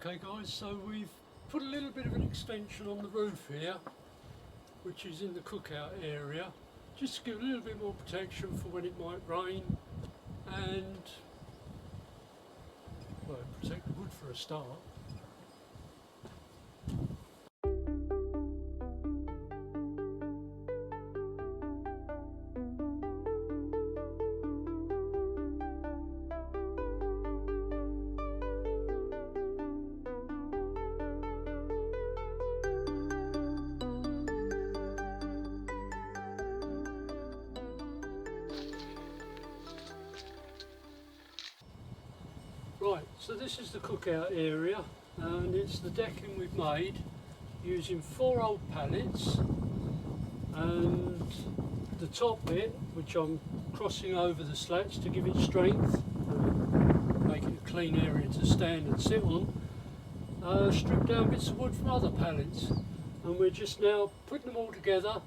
Okay guys, so we've put a little bit of an extension on the roof here, which is in the cookout area, just to give a little bit more protection for when it might rain and, well, protect the wood for a start. Right, so this is the cookout area and it's the decking we've made using 4 old pallets, and the top bit, which I'm crossing over the slats to give it strength, make it a clean area to stand and sit on, stripped down bits of wood from other pallets, and we're just now putting them all together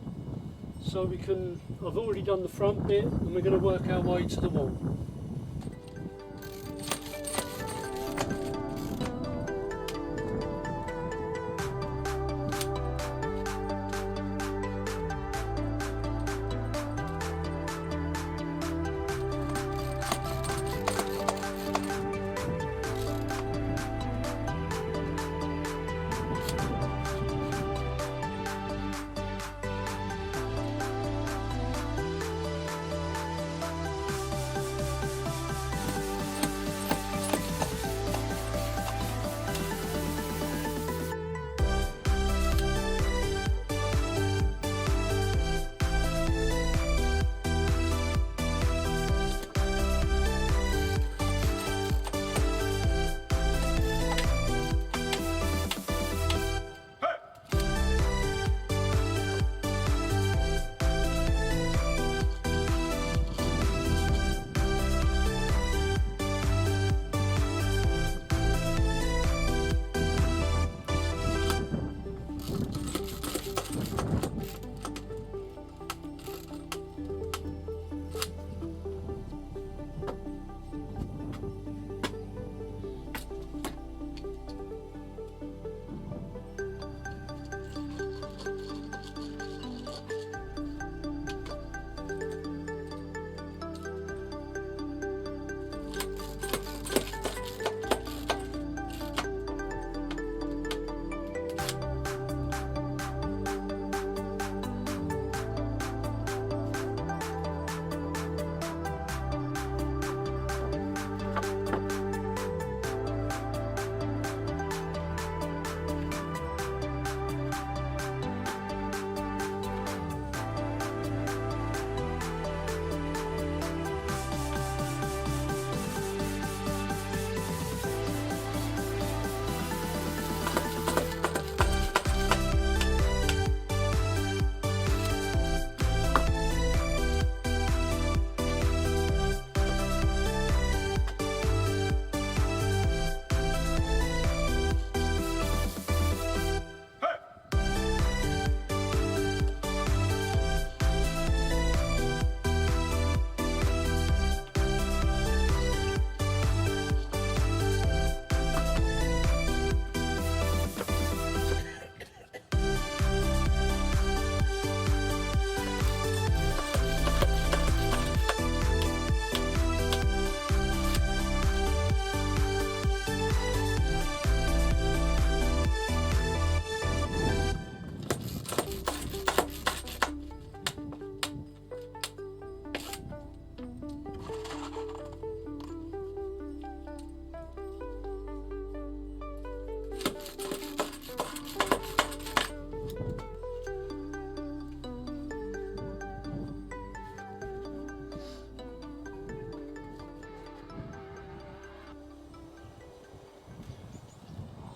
so we can, I've already done the front bit and we're going to work our way to the wall.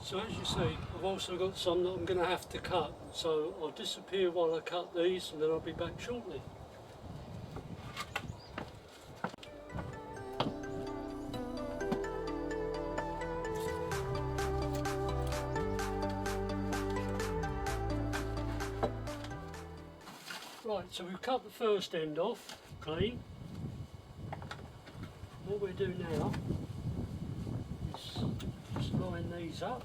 So as you see, I've also got some that I'm going to have to cut, so I'll disappear while I cut these and then I'll be back shortly. Right, so we've cut the first end off clean. What we do now is just line these these up.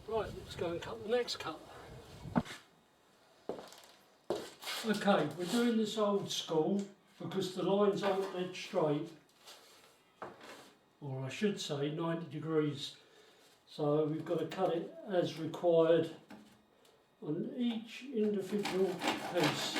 Right, let's go and cut the next cut. Okay, we're doing this old school because the lines aren't dead straight, or I should say 90 degrees. So we've got to cut it as required on each individual piece.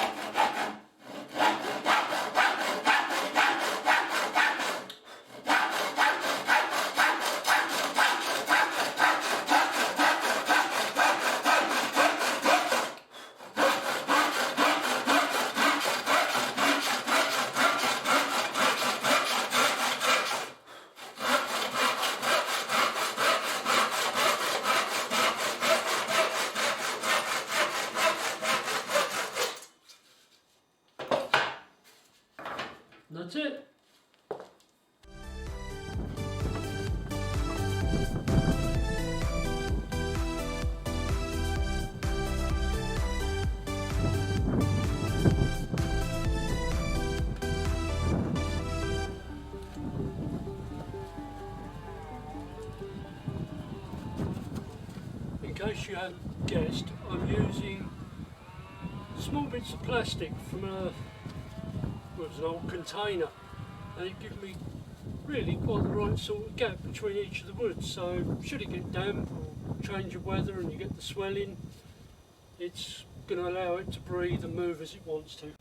And that's it. In case you haven't guessed, I'm using small bits of plastic from it was an old container, and it gives me really quite the right sort of gap between each of the woods. So should it get damp or change of weather and you get the swelling, it's going to allow it to breathe and move as it wants to.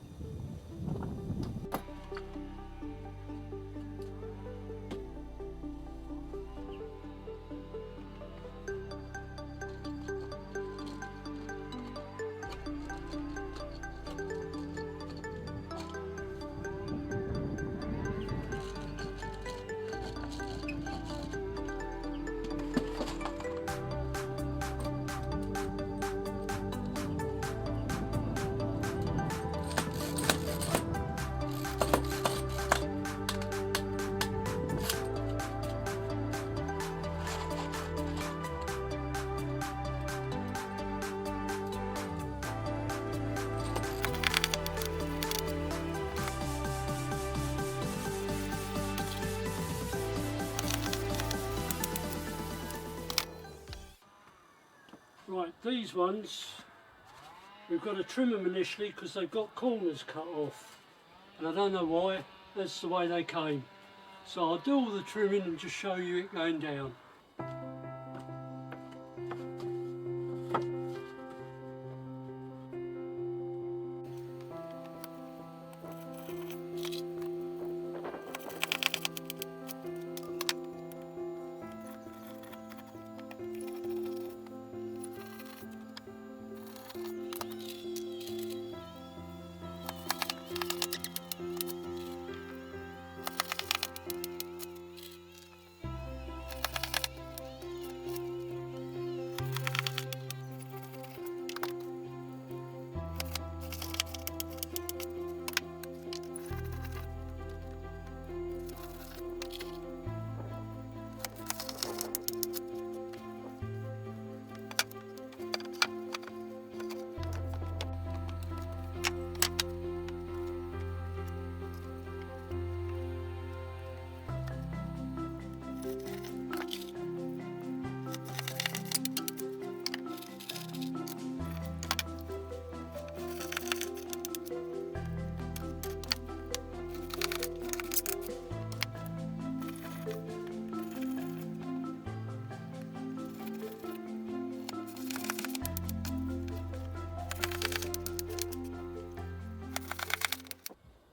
Right, these ones, we've got to trim them initially because they've got corners cut off, and I don't know why, that's the way they came. So I'll do all the trimming and just show you it going down.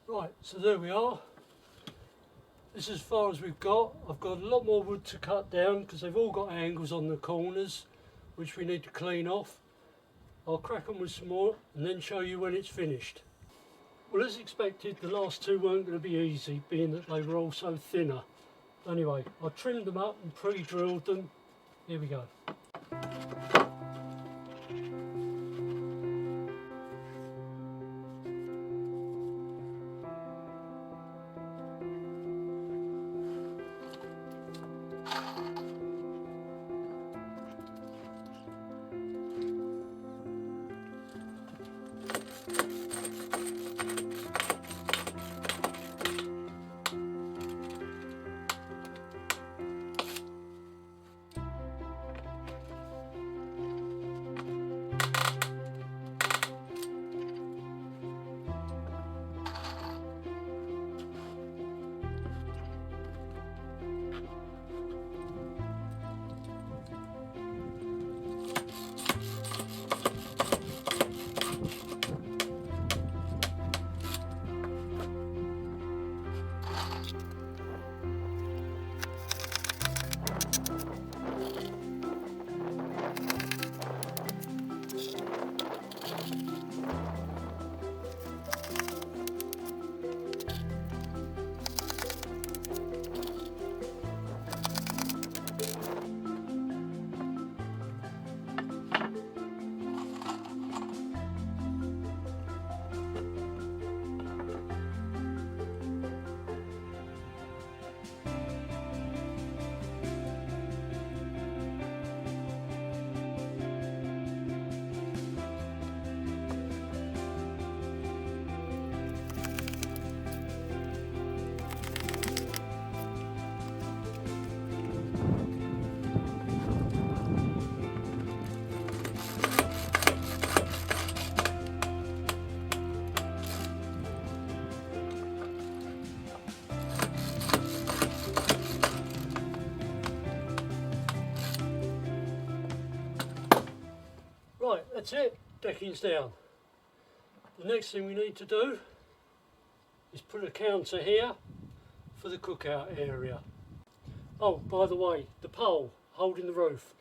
Right, so there we are. This is as far as we've got. I've got a lot more wood to cut down because they've all got angles on the corners which we need to clean off. I'll crack on with some more and then show you when it's finished. Well, as expected, the last two weren't going to be easy, being that they were all so thinner. Anyway, I trimmed them up and pre-drilled them. Here we go. Right, that's it, decking's down. The next thing we need to do is put a counter here for the cookout area. Oh, by the way, the pole holding the roof,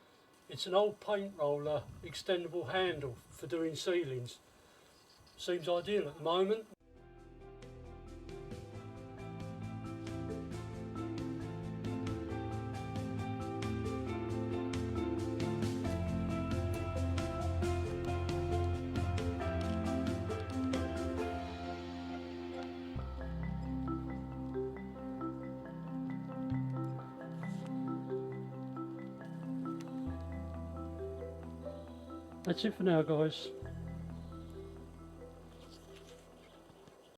it's an old paint roller extendable handle for doing ceilings. Seems ideal at the moment. That's it for now, guys.